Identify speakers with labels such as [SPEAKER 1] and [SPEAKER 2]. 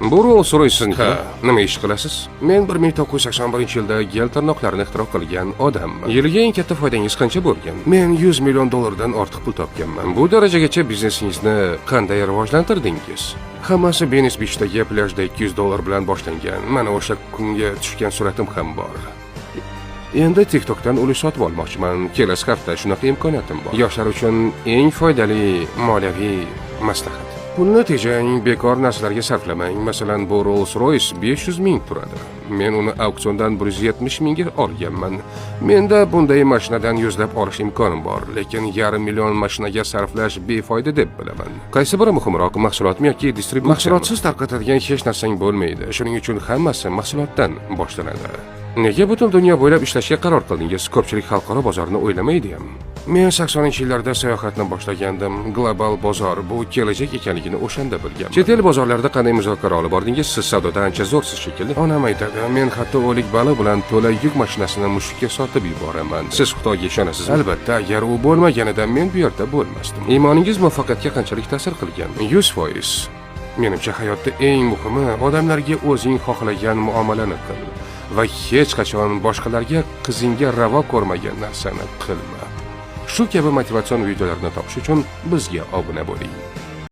[SPEAKER 1] Bu Rolls-Royce'niki. Ha, nima ish qilasiz? Men 1981-yilda gel tirnoqlarini ixtiro qilgan odamman. Yiliga eng katta foydangiz qancha bo'lgan? Men $100 million dan ortiq pul topganman. Bu darajagacha biznesingizni qanday rivojlantirdingiz? Hammasi Venice Beach'dagi plyajda $200 bilan boshlangan. Mana o'sha kunga tushgan suratim ham bor. Endi TikTokdan ulush sotib olmoqchiman. Kelasi hafta shunaqa imkoniyatim bor. Yoshlar uchun eng foydali moliyaviy maslahat. Pulni tejang, bekor narsalarga sarflamang. Masalan, bu Rolls-Royce 500 ming turadi. Men uni auksiondan 170 mingga olganman. Menda bunday mashinadan yuzlab olish imkonim bor, lekin $500 000 mashinaga sarflash befoyda deb bilaman. Qaysi biri muhimroq, mahsulotmi yoki distributsiya? Mahsulotsiz tarqatadigan hech narsang bo'lmaydi. Shuning uchun hammasi mahsulotdan boshlanadi. Nega butun dunyo bo'ylab ishlashga qaror qildingiz? Ko'pchilik xalqaro bozorni o'ylamaydi-ham. Men 80-yillarda sayohatni boshlagandim. Global bozor bu kelajak ekanligini o'shanda bilganman. Chet el bozorlarida qanday muzokara olib bordingiz? Siz savdoda ancha zo'rsiz shekilli. Onam aytadi, men hatto o'lik baliq bilan to'la yuk mashinasini mushukka sotib yuboraman. Siz Xudoga ishonasiz? Albatta, agar u bo'lmaganida men bu yerda bo'lmasdim. Iymoningiz muvaffaqiyatga qanchalik ta'sir qilgan? 100%. Menimcha hayotda eng muhimi odamlarga o'zing xohlagan muomalani qil va hech qachon boshqalarga qizingga ravo ko'rmagan narsani qilma. Shu kabi motivatsion videolarni topish uchun bizga obuna bo'ling.